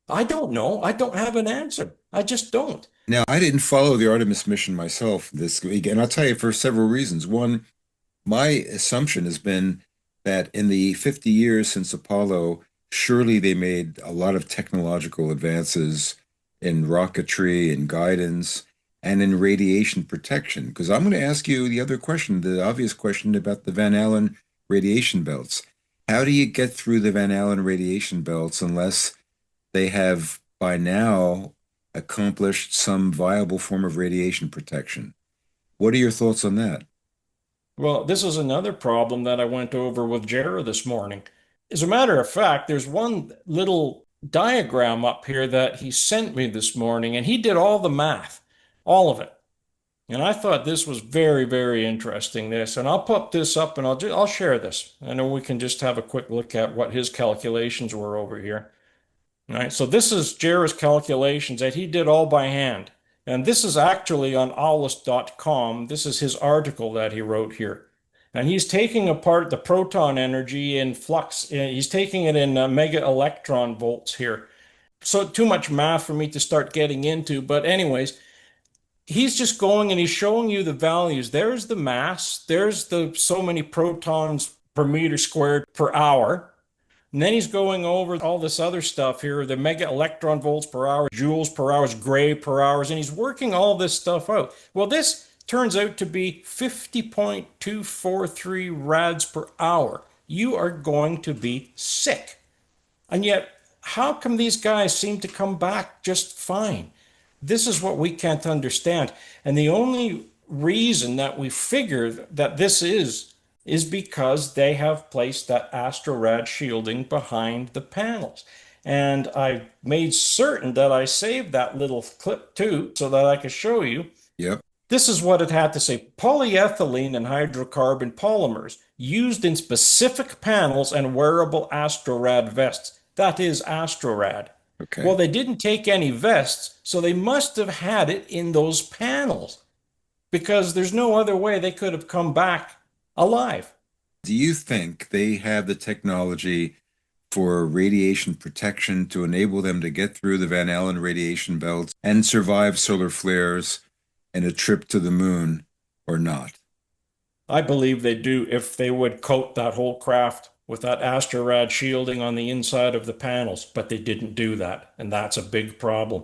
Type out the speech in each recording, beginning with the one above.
I don't know. I don't have an answer. I just don't. Now, I didn't follow the Artemis mission myself this week, and I'll tell you for several reasons. One, my assumption has been that in the 50 years since Apollo, surely they made a lot of technological advances in rocketry and guidance and in radiation protection. Because I'm going to ask you the other question, the obvious question about the Van Allen radiation belts. How do you get through the Van Allen radiation belts unless they have by now accomplished some viable form of radiation protection? What are your thoughts on that? Well, this is another problem that I went over with Jera this morning. As a matter of fact, there's one little diagram up here that he sent me this morning, and he did all the math, all of it. And I thought this was very, very interesting, this. And I'll put this up and I'll share this. I know we can just have a quick look at what his calculations were over here. All right, so this is Jera's calculations that he did all by hand. And this is actually on Aulus.com. This is his article that he wrote here. And he's taking apart the proton energy in flux. He's taking it in mega electron volts here. So too much math for me to start getting into. But anyways, he's just going and he's showing you the values. There's the mass. There's the so many protons per meter squared per hour. And then he's going over all this other stuff here, the mega electron volts per hour, joules per hour, gray per hours, and he's working all this stuff out. Well, this turns out to be 50.243 rads per hour. You are going to be sick. And yet, how come these guys seem to come back just fine? This is what we can't understand. And the only reason that we figure that this is because they have placed that astrorad shielding behind the panels. And I made certain that I saved that little clip too so that I could show you. Yep. This is what it had to say. Polyethylene and hydrocarbon polymers used in specific panels and wearable astrorad vests. That is astrorad. Well, Okay. they didn't take any vests, so they must have had it in those panels because there's no other way they could have come back alive. Do you think they have the technology for radiation protection to enable them to get through the Van Allen radiation belts and survive solar flares and a trip to the moon or not? I believe they do if they would coat that whole craft with that astrorad shielding on the inside of the panels, but they didn't do that, and that's a big problem.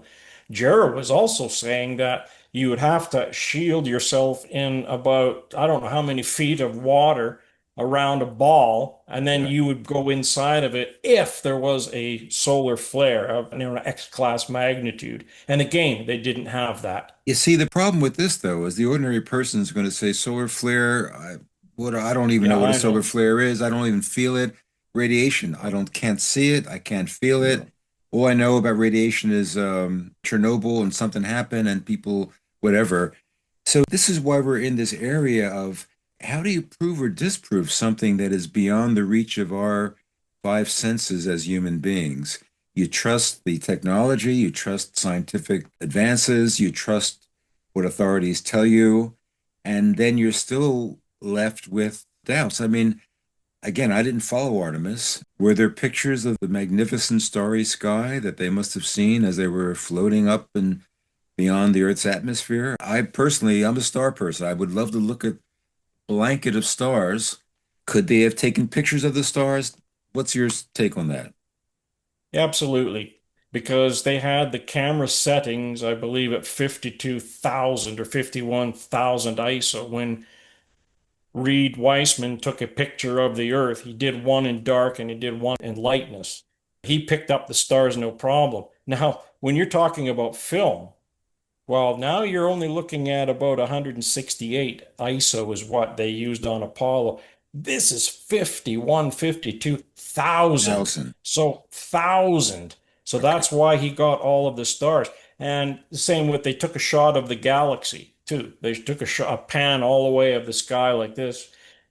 Jared was also saying that you would have to shield yourself in about, I don't know how many feet of water around a ball, and then Yeah. you would go inside of it if there was a solar flare of X-class magnitude. And again, they didn't have that. You see, the problem with this, though, is the ordinary person is going to say solar flare. I don't even know Yeah, what a I solar know. flare is. I don't even feel it. Radiation, I don't can't see it. I can't feel it. No. All I know about radiation is Chernobyl and something happened and people, whatever. So this is why we're in this area of how do you prove or disprove something that is beyond the reach of our five senses as human beings? You trust the technology, you trust scientific advances, you trust what authorities tell you, and then you're still left with doubts. I mean, again, I didn't follow Artemis. Were there pictures of the magnificent starry sky that they must have seen as they were floating up and beyond the Earth's atmosphere? I personally, I'm a star person. I would love to look at blanket of stars. Could they have taken pictures of the stars? What's your take on that? Absolutely. Because they had the camera settings, I believe, at 52,000 or 51,000 ISO. When Reed Weissman took a picture of the Earth, he did one in dark and he did one in lightness. He picked up the stars no problem. Now, when you're talking about film, well, now you're only looking at about 168 ISO is what they used on Apollo. This is 51, 52,000. Allison. So 1,000. So Okay. that's why he got all of the stars. And the same with they took a shot of the galaxy too. They took a pan all the way of the sky like this.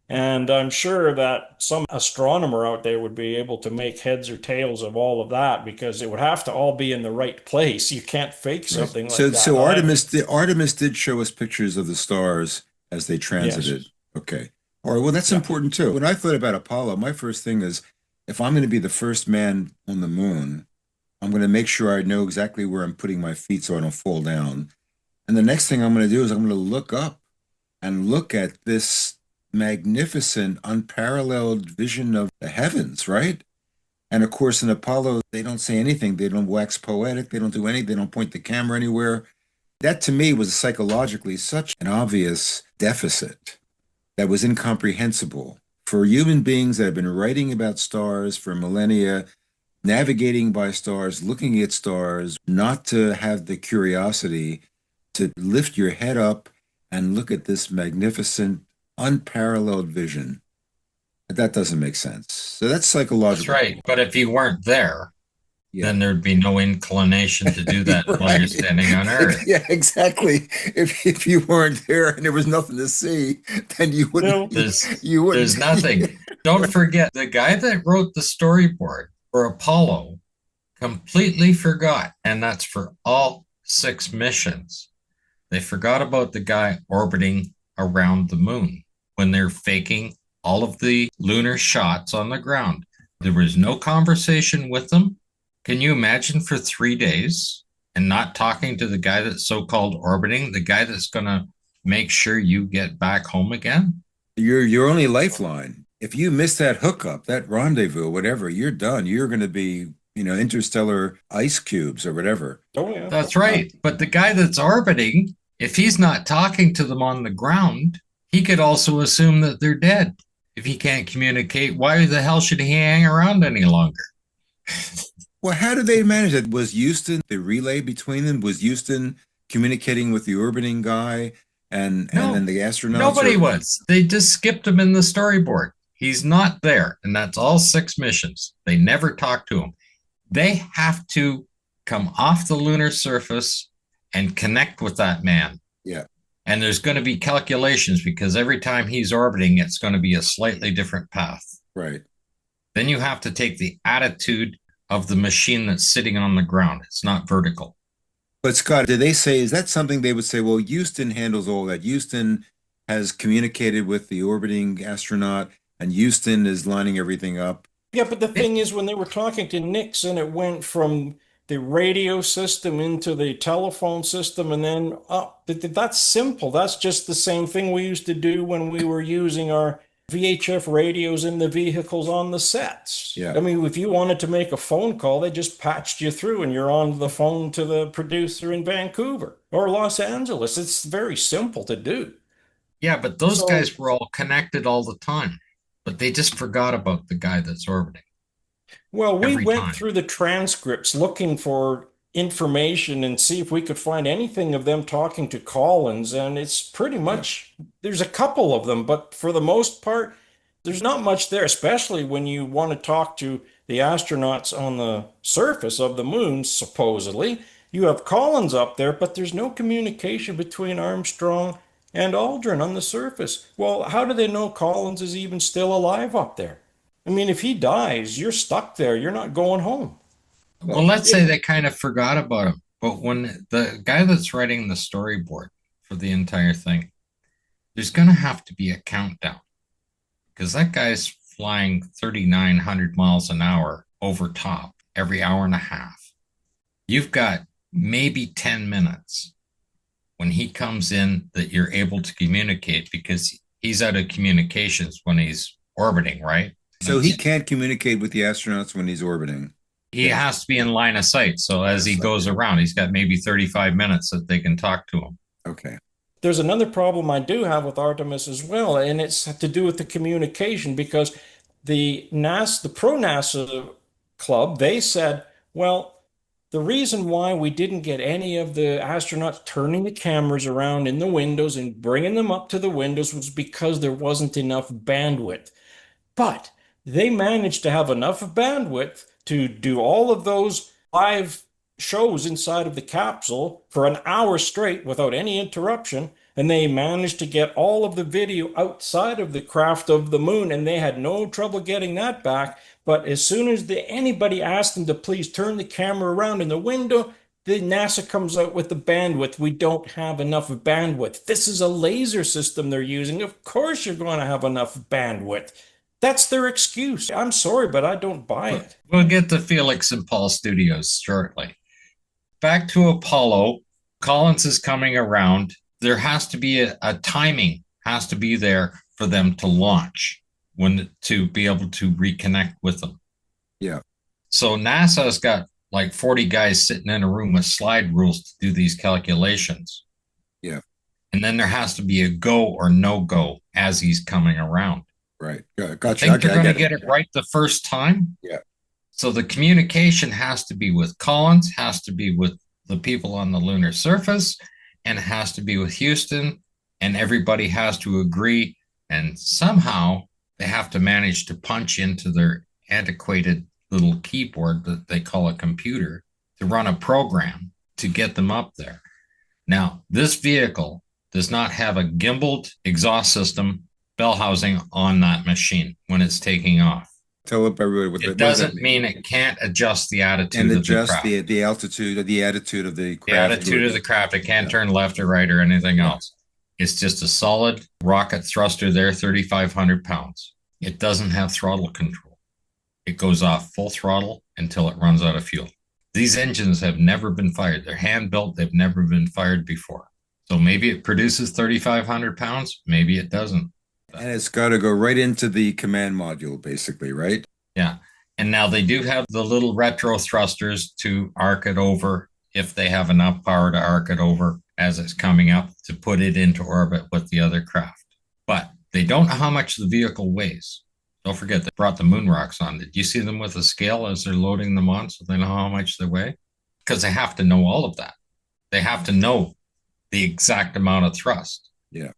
And I'm sure that some astronomer out there would be able to make heads or tails of all of that because it would have to all be in the right place. You can't fake Right. something like So that. so Artemis did show us pictures of the stars as they Yes. transited. Okay. All right. Well, that's Yeah. important too. When I thought about Apollo, my first thing is if I'm going to be the first man on the moon, I'm going to make sure I know exactly where I'm putting my feet so I don't fall down. And the next thing I'm going to do is I'm going to look up and look at this magnificent, unparalleled vision of the heavens, right? And of course, in Apollo, they don't say anything. They don't wax poetic. They don't do anything. They don't point the camera anywhere. That to me was psychologically such an obvious deficit that was incomprehensible for human beings that have been writing about stars for millennia, navigating by stars, looking at stars, not to have the curiosity to lift your head up and look at this magnificent, unparalleled vision. That doesn't make sense. So that's That's psychological. right. But if you weren't there, Yeah. then there'd be no inclination to do that while you're Right. standing on Earth. Yeah, exactly. If you weren't there and there was nothing to see, then you wouldn't No. you wouldn't. There's nothing. Don't forget the guy that wrote the storyboard for Apollo completely forgot, and that's for all 6 missions. They forgot about the guy orbiting around the moon when they're faking all of the lunar shots on the ground. There was no conversation with them. Can you imagine for 3 days and not talking to the guy that's so called orbiting, the guy that's going to make sure you get back home again? Your only lifeline. If you miss that hookup, that rendezvous, whatever, you're done. You're going to be, interstellar ice cubes or whatever. Oh, yeah. That's right. But the guy that's orbiting, if he's not talking to them on the ground, he could also assume that they're dead. If he can't communicate, why the hell should he hang around any longer? Well, how did they manage that? Was Houston the relay between them? Was Houston communicating with the orbiting guy and then No, the astronauts nobody or was. They just skipped him in the storyboard. He's not there. And that's all 6 missions. They never talk to him. They have to come off the lunar surface and connect with that man. yeah, And there's going to be calculations because every time he's orbiting, it's going to be a slightly different path. right. Then you have to take the attitude of the machine that's sitting on the ground. It's not vertical. But Scott, did they say, is that something they would say, well, Houston handles all that. Houston has communicated with the orbiting astronaut and Houston is lining everything up. Yeah, but the thing is, when they were talking to Nixon, it went from the radio system into the telephone system and then up. That's simple. That's just the same thing we used to do when we were using our VHF radios in the vehicles on the sets. Yeah. I mean, if you wanted to make a phone call, they just patched you through and you're on the phone to the producer in Vancouver or Los Angeles. It's very simple to do. Yeah, but those So guys were all connected all the time. But they just forgot about the guy that's orbiting well, we every went time. through the transcripts looking for information and see if we could find anything of them talking to Collins, and it's pretty Yeah. much there's a couple of them, but for the most part, there's not much there, especially when you want to talk to the astronauts on the surface of the moon, supposedly. You have Collins up there, but there's no communication between Armstrong and Aldrin on the surface. Well, how do they know Collins is even still alive up there? I mean, if he dies, you're stuck there. You're not going home. Well, Well, let's say they kind of forgot about him. But when the guy that's writing the storyboard for the entire thing, there's going to have to be a countdown because that guy's flying 3,900 miles an hour over top every hour and a half. You've got maybe 10 minutes when he comes in that you're able to communicate because he's out of communications when he's orbiting, right? so he can't communicate with the astronauts when he's orbiting. He Yeah. has to be in line of sight. So Line as of he sight. goes around, he's got maybe 35 minutes that they can talk to him. Okay. There's another problem I do have with Artemis as well, and it's to do with the communication because the pro NASA club, they said, well, the reason why we didn't get any of the astronauts turning the cameras around in the windows and bringing them up to the windows was because there wasn't enough bandwidth. But they managed to have enough bandwidth to do all of those live shows inside of the capsule for an hour straight without any interruption. And they managed to get all of the video outside of the craft of the moon, and they had no trouble getting that back. But as soon as anybody asked them to please turn the camera around in the window, the NASA comes out with the bandwidth. We don't have enough bandwidth. This is a laser system they're using. Of course, you're going to have enough bandwidth. That's their excuse. I'm sorry, but I don't buy it. We'll get to Felix and Paul Studios shortly. Back to Apollo. Collins is coming around. There has to be a timing, has to be there for them to launch, to be able to reconnect with them. Yeah. So NASA's got like 40 guys sitting in a room with slide rules to do these calculations. Yeah. And then there has to be a go or no go as he's coming around. Right. I Gotcha. think Okay, they're I going to get get it right the first time. Yeah. So the communication has to be with Collins, has to be with the people on the lunar surface, and it has to be with Houston, and everybody has to agree. And somehow they have to manage to punch into their antiquated little keyboard that they call a computer to run a program to get them up there. Now, this vehicle does not have a gimbaled exhaust system bell housing on that machine when it's taking off. Tell up everybody what It what does that doesn't mean it can't adjust the and attitude of the adjust craft. the altitude or the attitude of the The craft. attitude of the craft, it can't turn left or right or anything else. It's just a solid rocket thruster there, 3,500 pounds. It doesn't have throttle control. It goes off full throttle until it runs out of fuel. These engines have never been fired. They're hand built. They've never been fired before. So maybe it produces 3,500 pounds. Maybe it doesn't. And it's got to go right into the command module, basically, right? Yeah. And now they do have the little retro thrusters to arc it over if they have enough power to arc it over as it's coming up to put it into orbit with the other craft. But they don't know how much the vehicle weighs. Don't forget, they brought the moon rocks on. Did you see them with a scale as they're loading them on so they know how much they weigh? Because they have to know all of that. They have to know the exact amount of thrust. Yeah.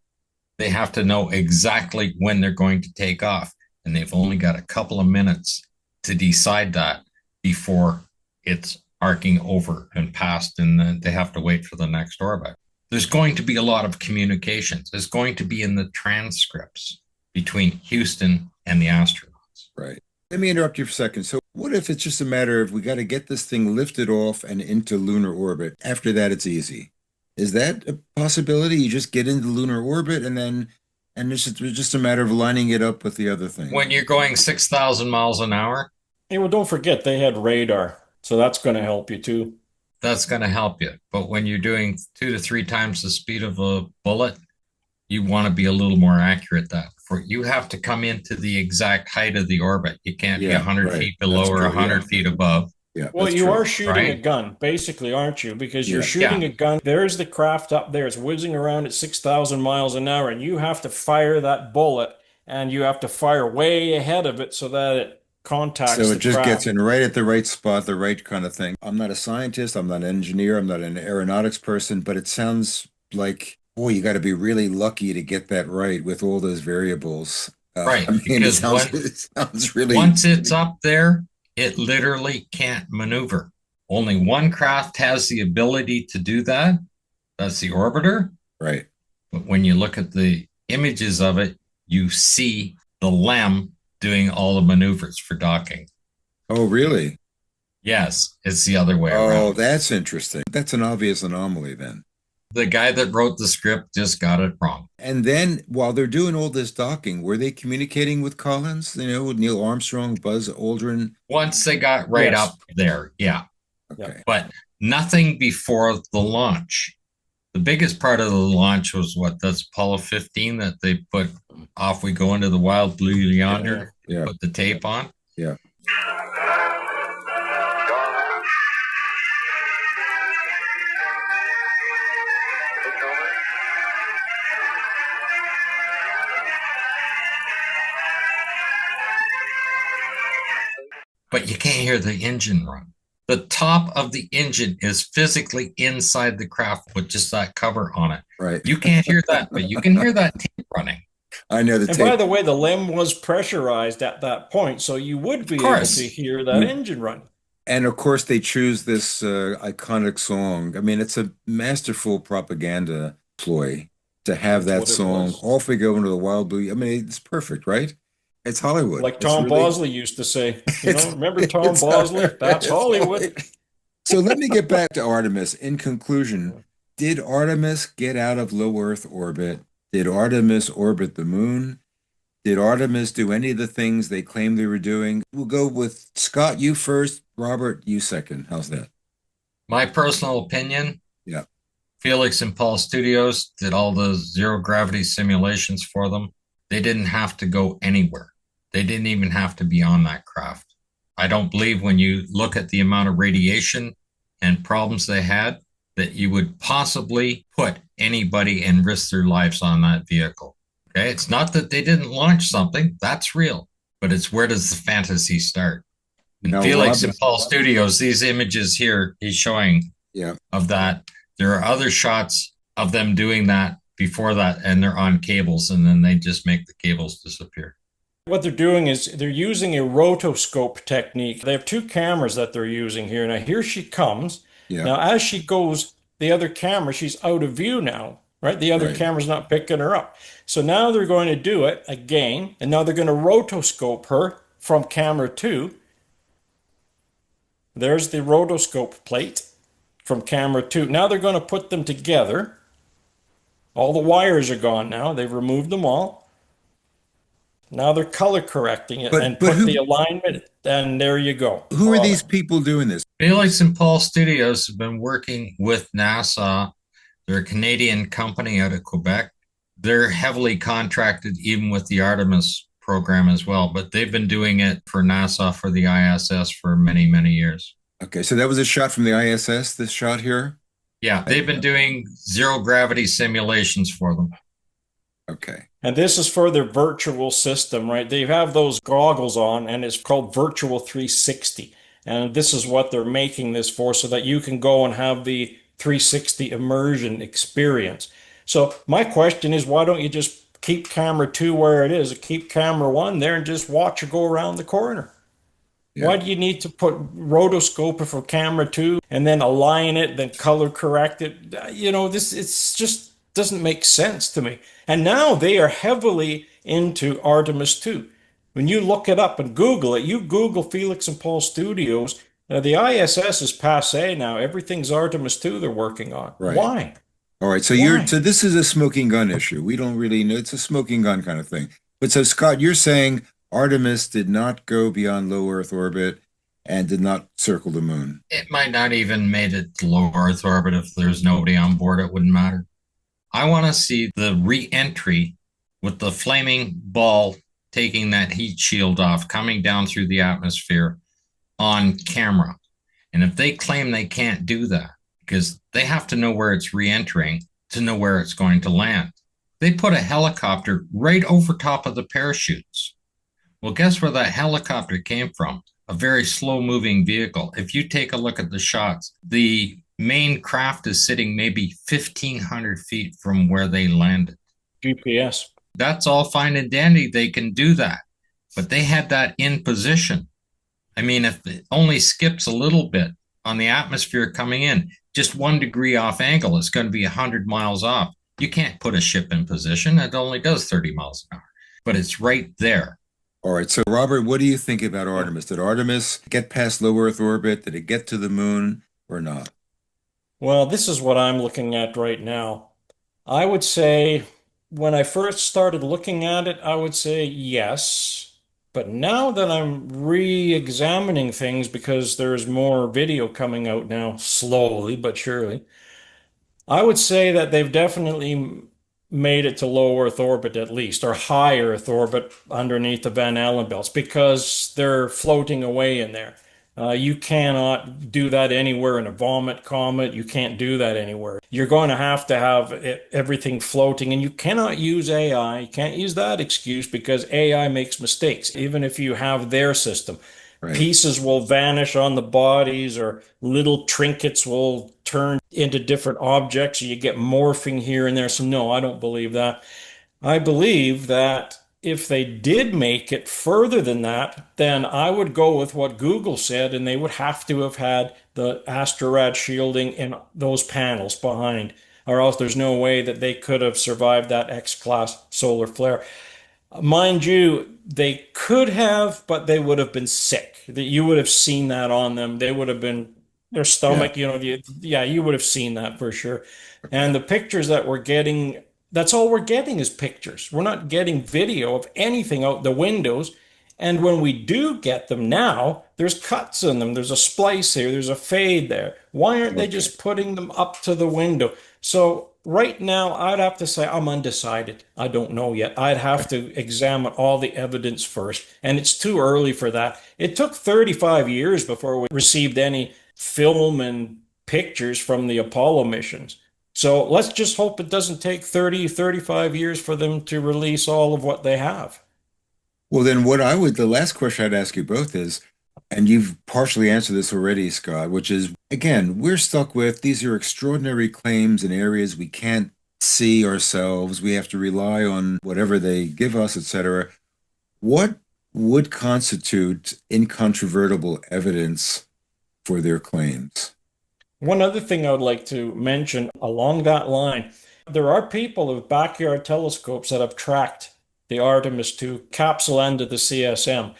They have to know exactly when they're going to take off. And they've only got a couple of minutes to decide that before it's arcing over and past, and then they have to wait for the next orbit. There's going to be a lot of communications. It's going to be in the transcripts between Houston and the astronauts. Right. Let me interrupt you for a second. So what if it's just a matter of we got to get this thing lifted off and into lunar orbit? After that, it's easy. Is that a possibility? You just get into lunar orbit and it's just a matter of lining it up with the other thing. When you're going 6,000 miles an hour, Hey, well, don't forget they had radar, so that's going to help you too. that's going to help you. But when you're doing 2 to 3 times the speed of a bullet, you want to be a little more accurate. You have to come into the exact height of the orbit. You can't be 100 feet below or 100 feet above. Yeah, Well, you are shooting a right? gun, basically, aren't you? Because you're Yeah. shooting a gun. There's the craft up there. It's whizzing around at 6,000 miles an hour, and you have to fire that bullet, and you have to fire way ahead of it so that it contacts So the it just gets craft. in right at the right spot, the right kind of thing. I'm not a scientist, I'm not an engineer, I'm not an aeronautics person, but it sounds like, boy, you got to be really lucky to get that right with all those variables. Right, I mean, because it sounds really. once it's up there, it literally can't maneuver. Only one craft has the ability to do that. That's the orbiter. Right. But when you look at the images of it, you see the LEM doing all the maneuvers for docking. Oh, really? Yes, it's the other way Oh, around. that's interesting. That's an obvious anomaly then. The guy that wrote the script just got it wrong. And then while they're doing all this docking, were they communicating with Collins, with Neil Armstrong, Buzz Aldrin? Once they got right Yes. up there, yeah. Okay. But nothing before the launch. The biggest part of the launch was that's Apollo 15 that they put off we go into the wild blue yonder, Yeah. put the tape on. Yeah. But you can't hear the engine run. The top of the engine is physically inside the craft with just that cover on it. Right. You can't hear that, but you can hear that tape running. I know the And by tape. the way, the LEM was pressurized at that point, so you would be able course. to hear that engine run. And of course, they choose this iconic song. I mean, it's a masterful propaganda ploy to have That's that what it song. was. Off we go into the wild blue. I mean, it's perfect, right? It's Hollywood. Like It's Tom really- Bosley used to say. It's- Remember Tom it's- Bosley? That's it's Hollywood. So let me get back to Artemis. In conclusion, did Artemis get out of low Earth orbit? Did Artemis orbit the moon? Did Artemis do any of the things they claimed they were doing? We'll go with Scott, you first, Robert, you second. How's that? My personal opinion, Yeah, Felix and Paul Studios did all the zero gravity simulations for them. They didn't have to go anywhere. They didn't even have to be on that craft. I don't believe when you look at the amount of radiation and problems they had that you would possibly put anybody and risk their lives on that vehicle. Okay. It's not that they didn't launch something, that's real, but it's where does the fantasy start? And now Felix Robert, and Paul Studios, these images here he's showing yeah. of that. There are other shots of them doing that before that, and they're on cables, and then they just make the cables disappear. What they're doing is they're using a rotoscope technique. They have two cameras that they're using here. Now, here she comes. Yeah, Now, as she goes, the other camera, she's out of view now, right? The other right. camera's not picking her up. So now they're going to do it again, and now they're going to rotoscope her from camera two. There's the rotoscope plate from camera two. Now they're going to put them together. All the wires are gone now. They've removed them all. Now they're color correcting it and But put the who alignment, and there you go. who are these people doing this? Felix and Paul Studios have been working with NASA. They're a Canadian company out of Quebec. They're heavily contracted even with the Artemis program as well, but they've been doing it for NASA for the ISS for many, many years. Okay, so that was a shot from the ISS, this shot here? Yeah, they've been doing zero gravity simulations for them. Okay. And this is for their virtual system, right? They have those goggles on, and it's called Virtual 360. And this is what they're making this for, so that you can go and have the 360 immersion experience. So my question is, why don't you just keep camera two where it is, keep camera one there, and just watch her go around the corner? Yeah. Why do you need to put rotoscope for camera two and then align it, then color correct it? This it's just doesn't make sense to me. And now they are heavily into Artemis 2. When you look it up and Google it, you Google Felix and Paul Studios, the ISS is passe now. Everything's Artemis 2 they're working on. Right. Why? All right. Why? So this is a smoking gun issue. We don't really know. It's a smoking gun kind of thing. But so Scott, you're saying Artemis did not go beyond low Earth orbit and did not circle the moon. It might not even made it to low Earth orbit if there's nobody on board. It wouldn't matter. I want to see the re-entry with the flaming ball taking that heat shield off, coming down through the atmosphere on camera. And if they claim they can't do that, because they have to know where it's re-entering to know where it's going to land. They put a helicopter right over top of the parachutes. Well, guess where that helicopter came from? A very slow moving vehicle. If you take a look at the shots, the main craft is sitting maybe 1,500 feet from where they landed. GPS. That's all fine and dandy. They can do that. But they had that in position. I mean, if it only skips a little bit on the atmosphere coming in, just 1 degree off angle, it's going to be 100 miles off. You can't put a ship in position. It only does 30 miles an hour, but it's right there. All right. So Robert, what do you think about Artemis? Did Artemis get past low Earth orbit? Did it get to the moon or not? Well, this is what I'm looking at right now. I would say when I first started looking at it, I would say yes. But now that I'm re-examining things because there's more video coming out now, slowly but surely, I would say that they've definitely made it to low Earth orbit at least, or high Earth orbit underneath the Van Allen belts because they're floating away in there. You cannot do that anywhere in a vomit comet. You can't do that anywhere. You're going to have everything floating, and you cannot use AI. You can't use that excuse because AI makes mistakes, even if you have their system. Right. Pieces will vanish on the bodies, or little trinkets will turn into different objects. You get morphing here and there. So, no, I don't believe that. I believe that if they did make it further than that, then I would go with what Google said, and they would have to have had the Astrorad shielding in those panels behind, or else there's no way that they could have survived that X-class solar flare. Mind you, they could have, but they would have been sick. That you would have seen that on them. They would have been their Yeah. stomach, yeah, you would have seen that for sure. Okay. And the pictures that we're getting That's all we're getting is pictures. We're not getting video of anything out the windows. And when we do get them now, there's cuts in them. There's a splice here, there's a fade there. Why aren't they Okay. just putting them up to the window? So right now, I'd have to say I'm undecided. I don't know yet. I'd have to examine all the evidence first. And it's too early for that. It took 35 years before we received any film and pictures from the Apollo missions. So let's just hope it doesn't take 30, 35 years for them to release all of what they have. Well, then the last question I'd ask you both is, and you've partially answered this already, Scott, which is, again, we're stuck with these are extraordinary claims in areas we can't see ourselves. We have to rely on whatever they give us, etc. What would constitute incontrovertible evidence for their claims? One other thing I would like to mention along that line, there are people with backyard telescopes that have tracked the Artemis 2 capsule end of the CSM.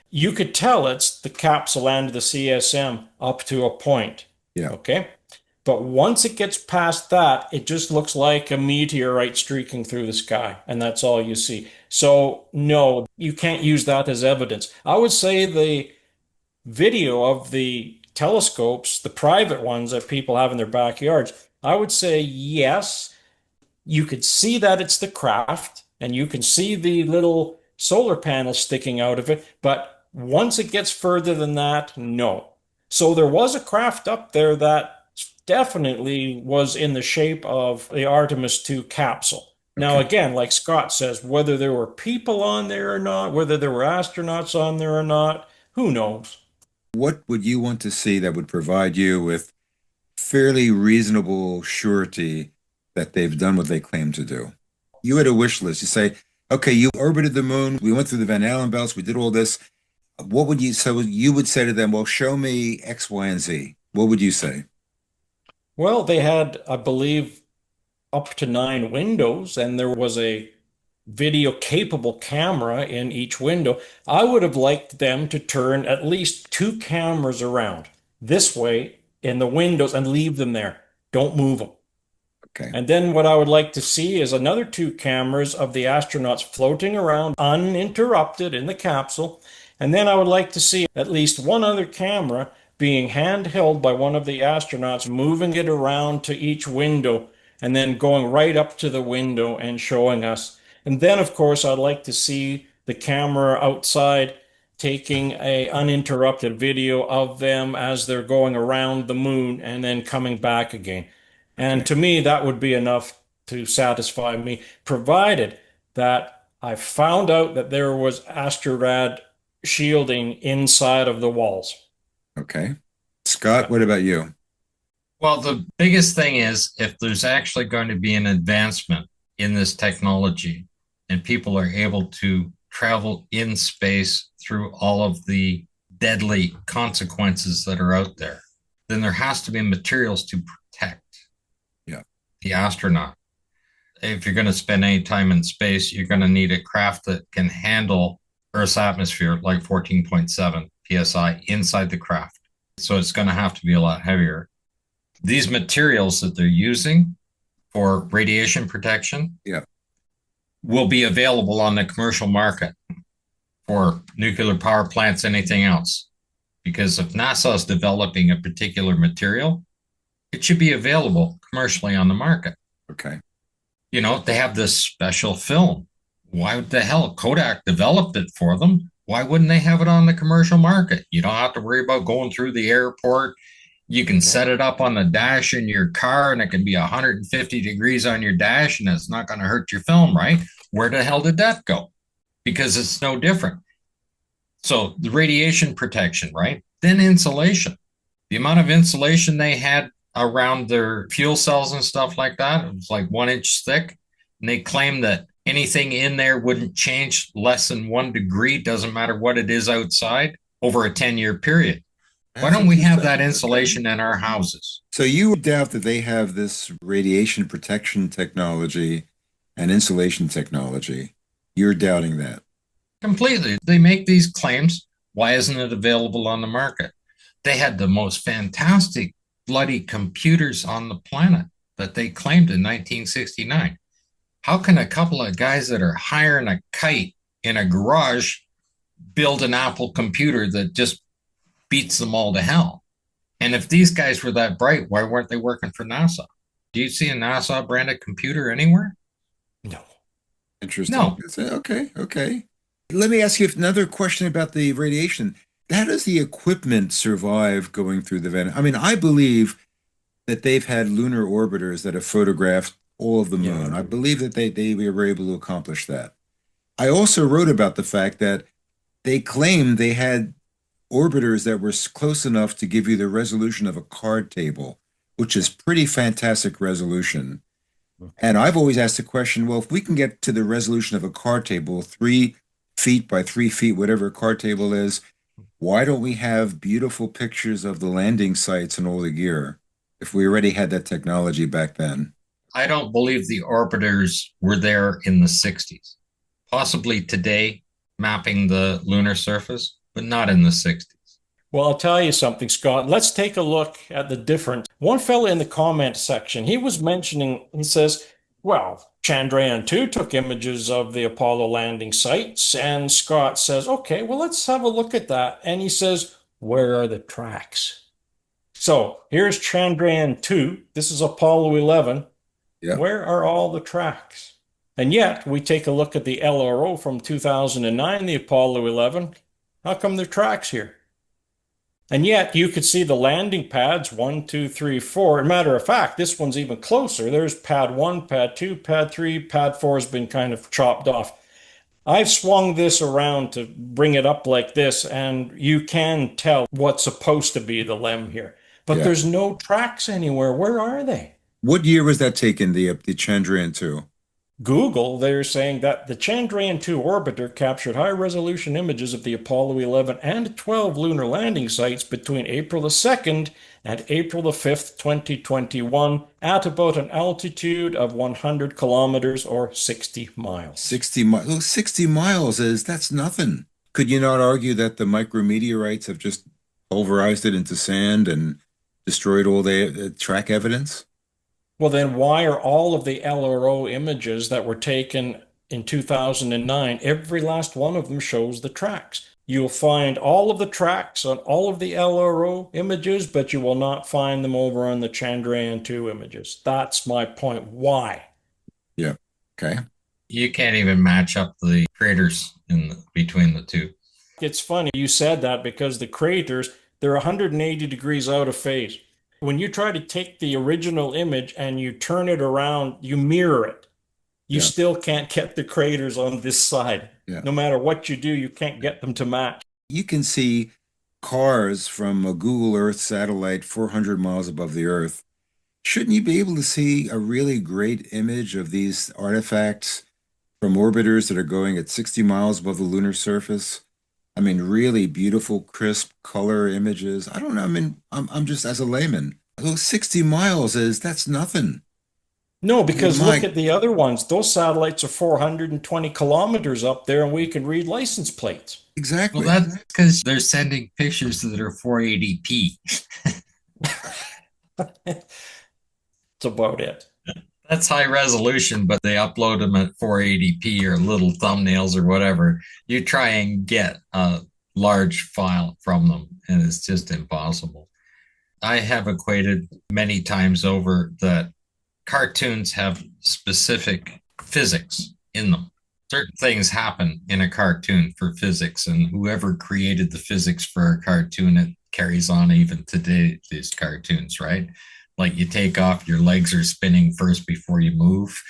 You could tell it's the capsule end of the CSM up to a point. Yeah. Okay. But once it gets past that, it just looks like a meteorite streaking through the sky, and that's all you see. So, no, you can't use that as evidence. I would say the video of the telescopes, the private ones that people have in their backyards, I would say yes, you could see that it's the craft and you can see the little solar panels sticking out of it. But once it gets further than that, no. So there was a craft up there that definitely was in the shape of the Artemis 2 capsule. Now, Okay. again, like Scott says, whether there were people on there or not, whether there were astronauts on there or not, who knows? What would you want to see that would provide you with fairly reasonable surety that they've done what they claim to do? You had a wish list. You say, okay, you orbited the moon, we went through the Van Allen belts, we did all this. What would you, so you would say to them, well, show me X, Y, and Z. What would you say? Well, they had, I believe, up to 9 windows, and there was a video capable camera in each window. I would have liked them to turn at least 2 cameras around this way in the windows and leave them there. Don't move them. Okay. And then what I would like to see is another 2 cameras of the astronauts floating around uninterrupted in the capsule. And then I would like to see at least one other camera being handheld by one of the astronauts, moving it around to each window and then going right up to the window and showing us. And then, of course, I'd like to see the camera outside taking a uninterrupted video of them as they're going around the moon and then coming back again. And Okay. to me, that would be enough to satisfy me, provided that I found out that there was astrorad shielding inside of the walls. Okay. Scott, Yeah. what about you? Well, the biggest thing is if there's actually going to be an advancement in this technology and people are able to travel in space through all of the deadly consequences that are out there, then there has to be materials to protect Yeah. the astronaut. If you're going to spend any time in space, you're going to need a craft that can handle Earth's atmosphere like 14.7 psi inside the craft. So it's going to have to be a lot heavier. These materials that they're using for radiation protection Yeah. will be available on the commercial market for nuclear power plants, anything else. Because if NASA is developing a particular material, it should be available commercially on the market. Okay. You know, they have this special film. Why the hell Kodak developed it for them? Why wouldn't they have it on the commercial market? You don't have to worry about going through the airport. You can set it up on the dash in your car and it can be 150 degrees on your dash and it's not going to hurt your film, right? Where the hell did that go? Because it's no different. So the radiation protection, right? Then insulation. The amount of insulation they had around their fuel cells and stuff like that, it was like 1 inch thick. And they claimed that anything in there wouldn't change less than 1 degree, doesn't matter what it is outside, over a 10-year period. Why That's don't we have interesting. that insulation in our houses? So you doubt that they have this radiation protection technology and insulation technology. You're doubting that. Completely. They make these claims. Why isn't it available on the market? They had the most fantastic bloody computers on the planet that they claimed in 1969. How can a couple of guys that are hiring a kite in a garage build an Apple computer that just beats them all to hell? And if these guys were that bright, why weren't they working for NASA? Do you see a NASA branded computer anywhere? No. Interesting. No. Okay, okay. Let me ask you another question about the radiation. How does the equipment survive going through the vent? I mean, I believe that they've had lunar orbiters that have photographed all of the Yeah, I moon. I do. believe that they were able to accomplish that. I also wrote about the fact that they claimed they had orbiters that were close enough to give you the resolution of a card table, which is pretty fantastic resolution. And I've always asked the question, well, if we can get to the resolution of a card table, 3 feet by 3 feet, whatever a card table is, why don't we have beautiful pictures of the landing sites and all the gear if we already had that technology back then? I don't believe the orbiters were there in the 60s. Possibly today, mapping the lunar surface, but not in the 60s. Well, I'll tell you something, Scott. Let's take a look at the difference. One fella in the comment section, he was mentioning, he says, well, Chandrayaan 2 took images of the Apollo landing sites. And Scott says, okay, well, let's have a look at that. And he says, where are the tracks? So here's Chandrayaan 2. This is Apollo 11. Yeah. Where are all the tracks? And yet, we take a look at the LRO from 2009, the Apollo 11. How come there are tracks here? And yet you could see the landing pads 1, 2, 3, 4. Matter of fact, this one's even closer. There's pad 1, pad 2, pad 3, pad 4 has been kind of chopped off. I've swung this around to bring it up like this, and you can tell what's supposed to be the LEM here. But Yeah. there's no tracks anywhere. Where are they? What year was that taken, the Chandrayaan 2? Google, they're saying that the Chandrayaan 2 orbiter captured high resolution images of the Apollo 11 and 12 lunar landing sites between April the 2nd and April the 5th, 2021, at about an altitude of 100 kilometers or 60 miles. 60 miles. Oh, 60 miles is that's nothing. Could you not argue that the micrometeorites have just pulverized it into sand and destroyed all the track evidence? Well, then why are all of the LRO images that were taken in 2009, every last one of them shows the tracks? You'll find all of the tracks on all of the LRO images, but you will not find them over on the Chandrayaan 2 images. That's my point. Why? Yeah. Okay. You can't even match up the craters between the two. It's funny you said that because the craters, they're 180 degrees out of phase. When you try to take the original image and you turn it around, you mirror it. You Yeah. still can't get the craters on this side. Yeah. No matter what you do, you can't get them to match. You can see cars from a Google Earth satellite 400 miles above the Earth. Shouldn't you be able to see a really great image of these artifacts from orbiters that are going at 60 miles above the lunar surface? I mean, really beautiful, crisp color images. I don't know. I mean, I'm just as a layman. Those 60 miles that's nothing. No, I mean, because look my, at the other ones. Those satellites are 420 kilometers up there, and we can read license plates. Well, exactly. that's because they're sending pictures that are 480p. That's about it. That's high resolution, but they upload them at 480p or little thumbnails or whatever. You try and get a large file from them, and it's just impossible. I have equated many times over that cartoons have specific physics in them. Certain things happen in a cartoon for physics, and whoever created the physics for a cartoon, it carries on even today, these cartoons, right? Like you take off, your legs are spinning first before you move,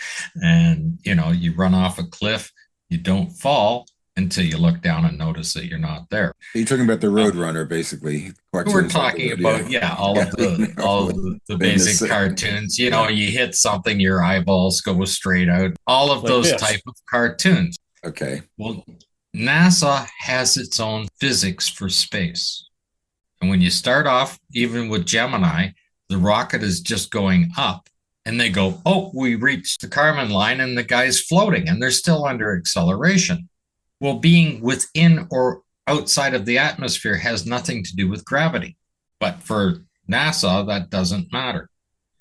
and you run off a cliff, you don't fall until you look down and notice that you're not there. You're talking about the Uh, Roadrunner, basically. we're Cartoons like the talking road. about, Yeah. yeah, all Yeah. of the all of the Famous. basic cartoons. Yeah. You hit something, your eyeballs go straight out. All of Like those this. type of cartoons. Okay. Well, NASA has its own physics for space. And when you start off, even with Gemini, the rocket is just going up and they go, oh, we reached the Kármán line and the guy's floating and they're still under acceleration. Well, being within or outside of the atmosphere has nothing to do with gravity. But for NASA, that doesn't matter.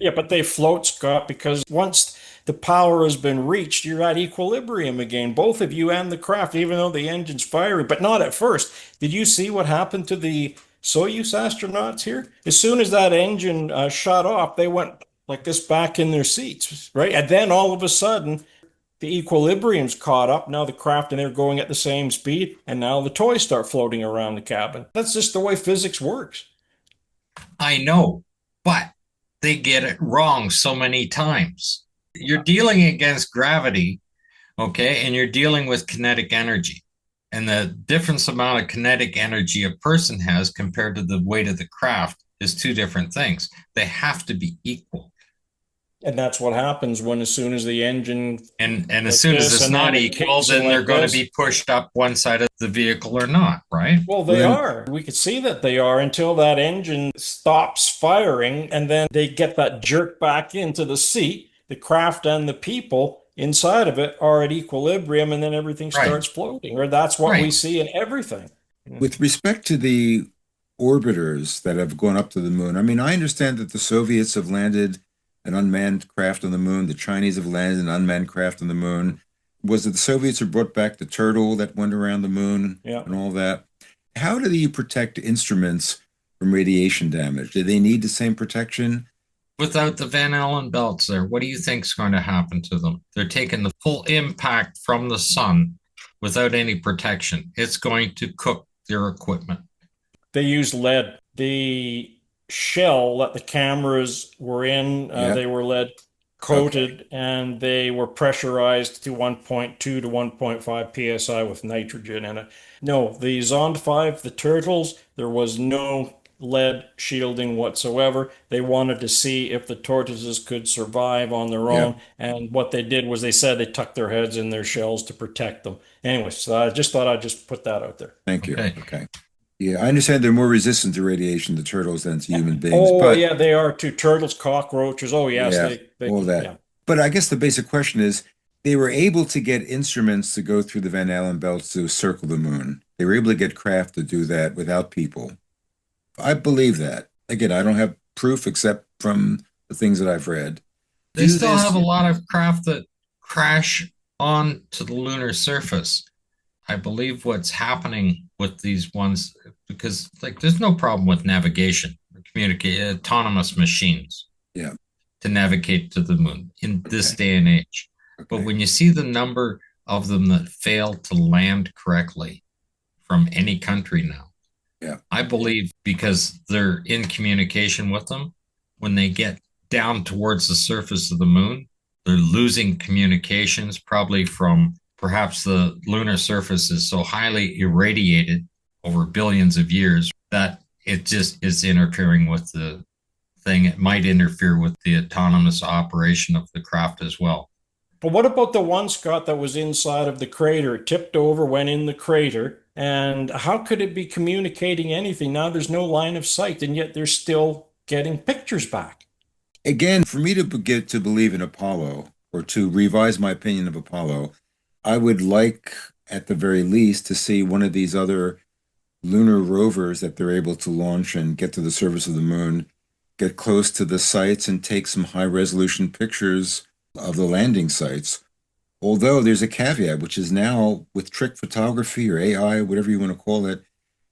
Yeah, but they float, Scott, because once the power has been reached, you're at equilibrium again, both of you and the craft, even though the engine's firing, but not at first. Did you see what happened to the Soyuz astronauts here? As soon as that engine shut off, they went like this back in their seats, right? And then all of a sudden, the equilibrium's caught up. Now the craft and they're going at the same speed, and now the toys start floating around the cabin. That's just the way physics works. I know, but they get it wrong so many times. You're dealing against gravity, okay, and you're dealing with kinetic energy. And the difference amount of kinetic energy a person has compared to the weight of the craft is two different things. They have to be equal. And that's what happens when, as soon as the engine And as like soon as this, it's and then not it equal, kicks then and they're like going to this. be pushed up one side of the vehicle or not, right? Well, Well, they then, are. We could see that they are until that engine stops firing, and then they get that jerk back into the seat. The craft and the people inside of it are at equilibrium, and then everything Right, starts floating. Or that's what we right. see in everything. with respect to the orbiters that have gone up to the moon, I mean, I understand that the Soviets have landed an unmanned craft on the moon. The Chinese have landed an unmanned craft on the moon. Was it the Soviets who brought back the turtle that went around the moon Yeah. and all that? How do you protect instruments from radiation damage? Do they need the same protection? Without the Van Allen belts there, what do you think's going to happen to them? They're taking the full impact from the sun without any protection. It's going to cook their equipment. They use lead. The shell that the cameras were in, Yeah. they were lead Okay. coated, and they were pressurized to 1.2 to 1.5 psi with nitrogen in it. No, the Zond 5, the turtles, there was no lead shielding whatsoever. They wanted to see if the tortoises could survive on their Yeah. own, and what they did was they said they tucked their heads in their shells to protect them. Anyway, so I just thought I'd just put that out there. Thank you. Okay. Okay. Yeah, I understand they're more resistant to radiation, the turtles, than to human beings, Oh but yeah, they are too. Turtles, cockroaches. Oh yes, yeah, they all can. that. Yeah. But I guess the basic question is they were able to get instruments to go through the Van Allen belts to circle the moon. They were able to get craft to do that without people. I believe that. Again, I don't have proof except from the things that I've read. They Do still have this. a lot of craft that crash onto the lunar surface. I believe what's happening with these ones, because like there's no problem with navigation, communicate autonomous machines Yeah. to navigate to the moon in this Okay. day and age. But Okay. when you see the number of them that fail to land correctly from any country now, Yeah. I believe because they're in communication with them, when they get down towards the surface of the moon, they're losing communications probably from perhaps the lunar surface is so highly irradiated over billions of years that it just is interfering with the thing. It might interfere with the autonomous operation of the craft as well. But what about the one, Scott, that was inside of the crater? It tipped over, went in the crater, and how could it be communicating anything? Now there's no line of sight, and yet they're still getting pictures back. Again, for me to get to believe in Apollo or to revise my opinion of Apollo, I would like, at the very least, to see one of these other lunar rovers that they're able to launch and get to the surface of the moon, get close to the sites and take some high resolution pictures of the landing sites. Although there's a caveat, which is now with trick photography or AI, whatever you want to call it,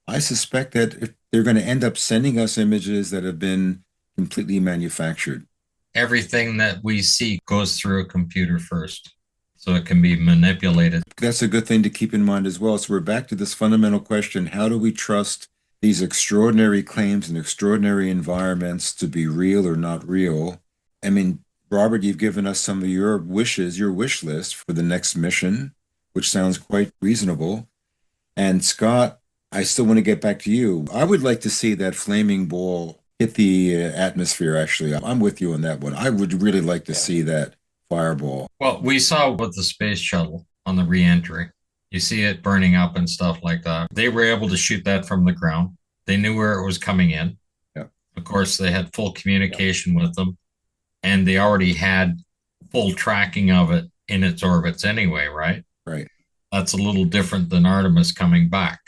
I suspect that if they're going to end up sending us images that have been completely manufactured. Everything that we see goes through a computer first, so it can be manipulated. That's a good thing to keep in mind as well. So we're back to this fundamental question: how do we trust these extraordinary claims and extraordinary environments to be real or not real? I mean, Robert, you've given us some of your wishes, your wish list for the next mission, which sounds quite reasonable. And Scott, I still want to get back to you. I would like to see that flaming ball hit the atmosphere, actually. I'm with you on that one. I would really like to Yeah. see that fireball. Well, we saw with the space shuttle on the reentry. You see it burning up and stuff like that. They were able to shoot that from the ground. They knew where it was coming in. Yeah. Of course, they had full Yeah. communication with them, and they already had full tracking of it in its orbits anyway, right? Right. That's a little different than Artemis coming back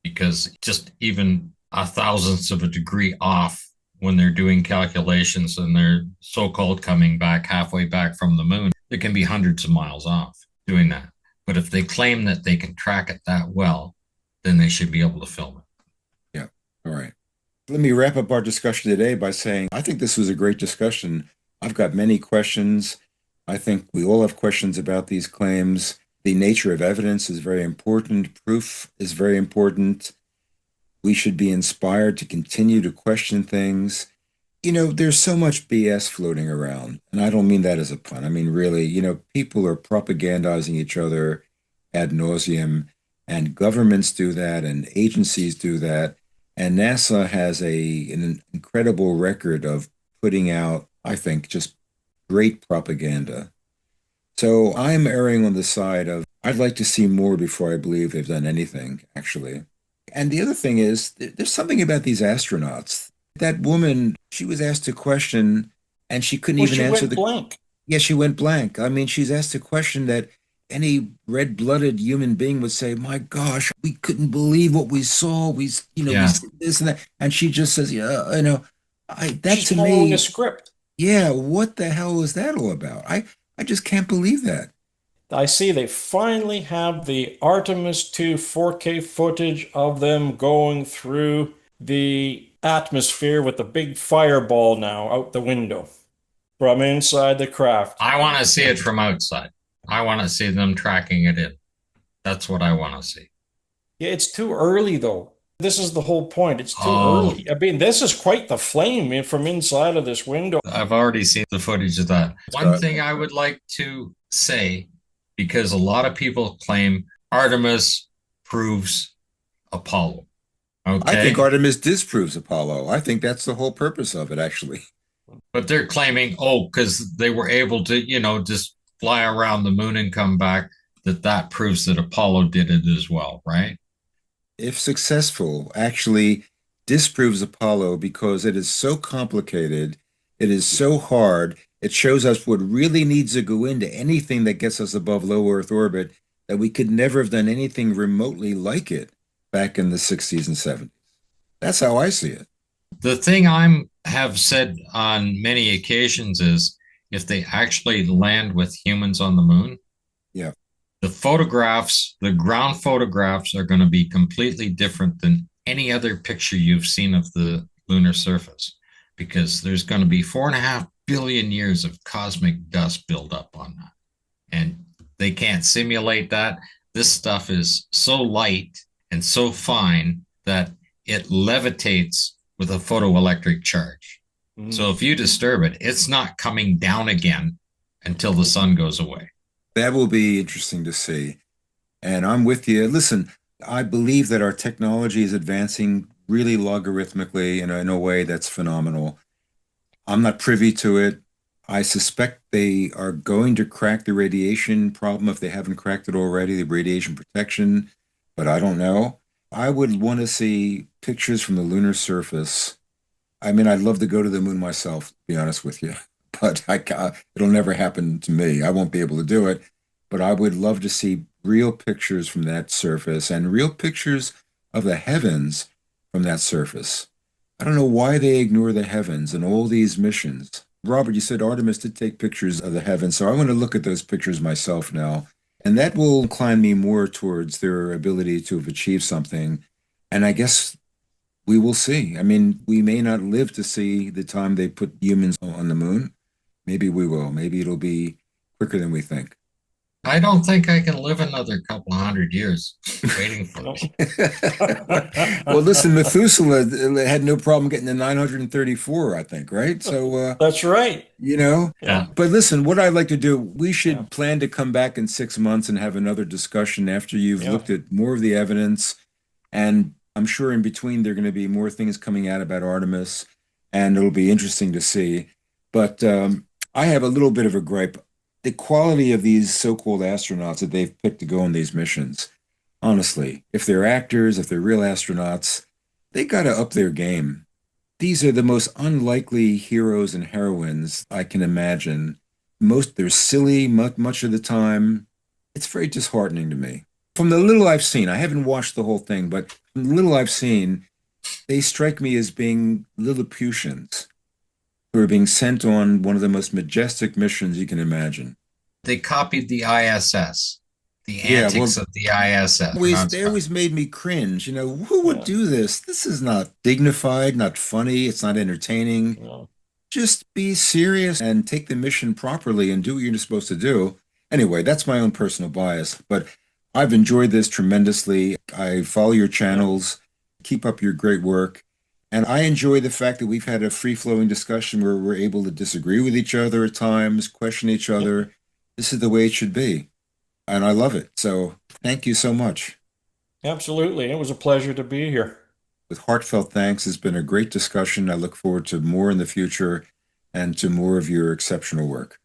because just even a thousandth of a degree off when they're doing calculations and they're so-called coming back halfway back from the moon, It can be hundreds of miles off doing that. But if they claim that they can track it that well, then they should be able to film it. Yeah. All right. Let me wrap up our discussion today by saying I think this was a great discussion. I've got many questions. I think we all have questions about these claims. The nature of evidence is very important. Proof is very important. We should be inspired to continue to question things. There's so much BS floating around, and I don't mean that as a pun. I mean, really, people are propagandizing each other ad nauseum, and governments do that, and agencies do that. And NASA has an incredible record of putting out, I think, just great propaganda. So I'm erring on the side of I'd like to see more before I believe they've done anything, actually. And the other thing is, there's something about these astronauts. That woman, she was asked a question and she couldn't Well, even she answer went the. blank. Yeah, she went blank. I mean, she's asked a question that any red-blooded human being would say, "My gosh, we couldn't believe what we saw. We Yeah. see this and that." And she just says, "Yeah, that She's to following a me, script. yeah, what the hell is that all about? I just can't believe that." I see they finally have the Artemis 2 4K footage of them going through the atmosphere with the big fireball now out the window from inside the craft. I want to see it from outside. I want to see them tracking it in. That's what I want to see. Yeah, it's too early though. This is the whole point. It's too Oh, early. I mean, this is quite the flame from inside of this window. I've already seen the footage of that. One So thing I would like to say, because a lot of people claim Artemis proves Apollo. I think Okay. Artemis disproves Apollo. I think that's the whole purpose of it, actually. But they're claiming, oh, because they were able to, just fly around the moon and come back, that proves that Apollo did it as well, right? If successful, actually disproves Apollo because it is so complicated, it is so hard, it shows us what really needs to go into anything that gets us above low Earth orbit, that we could never have done anything remotely like it back in the 60s and 70s. That's how I see it. The thing I'm have said on many occasions is if they actually land with humans on the moon, Yeah. the photographs, the ground photographs are going to be completely different than any other picture you've seen of the lunar surface because there's going to be 4.5 billion years of cosmic dust buildup on that. And they can't simulate that. This stuff is so light and so fine that it levitates with a photoelectric charge. So Mm. if you disturb it, it's not coming down again until the sun goes away. That will be interesting to see. And I'm with you. Listen, I believe that our technology is advancing really logarithmically in a way that's phenomenal. I'm not privy to it. I suspect they are going to crack the radiation problem if they haven't cracked it already, the radiation protection, but I don't know. I would want to see pictures from the lunar surface. I mean, I'd love to go to the moon myself, to be honest with you, but it'll never happen to me. I won't be able to do it, but I would love to see real pictures from that surface and real pictures of the heavens from that surface. I don't know why they ignore the heavens in all these missions. Robert, you said Artemis did take pictures of the heavens, so I want to look at those pictures myself now. And that will incline me more towards their ability to have achieved something. And I guess we will see. I mean, we may not live to see the time they put humans on the moon. Maybe we will. Maybe it'll be quicker than we think. I don't think I can live another couple of 100 years waiting for No. it. Well, listen, Methuselah had no problem getting to 934, I think, right? So, That's right. you know, Yeah. Yeah. but listen, what I'd like to do, we Yeah. should plan to come back in 6 months and have another discussion after you've Yeah. looked at more of the evidence. And I'm sure in between there are going to be more things coming out about Artemis, and it'll be interesting to see. But I have a little bit of a gripe. The quality of these so-called astronauts that they've picked to go on these missions, honestly, if they're actors, if they're real astronauts, they got to up their game. These are the most unlikely heroes and heroines I can imagine. They're silly much of the time. It's very disheartening to me. From the little I've seen, I haven't watched the whole thing, but from the little I've seen, they strike me as being Lilliputians who are being sent on one of the most majestic missions you can imagine. They copied the ISS, the Yeah, antics of the ISS always they nonstop. always made me cringe. Who would Yeah, do this? This is not dignified, not funny, it's not entertaining. yeah, Just be serious and take the mission properly and do what you're supposed to do. Anyway, that's my own personal bias, but I've enjoyed this tremendously. I follow your yeah, channels, keep up your great work, and I enjoy the fact that we've had a free-flowing discussion where we're able to disagree with each other at times, question each yeah. other. This is the way it should be, and I love it. So, thank you so much. Absolutely. It was a pleasure to be here. With heartfelt thanks, it's been a great discussion. I look forward to more in the future and to more of your exceptional work.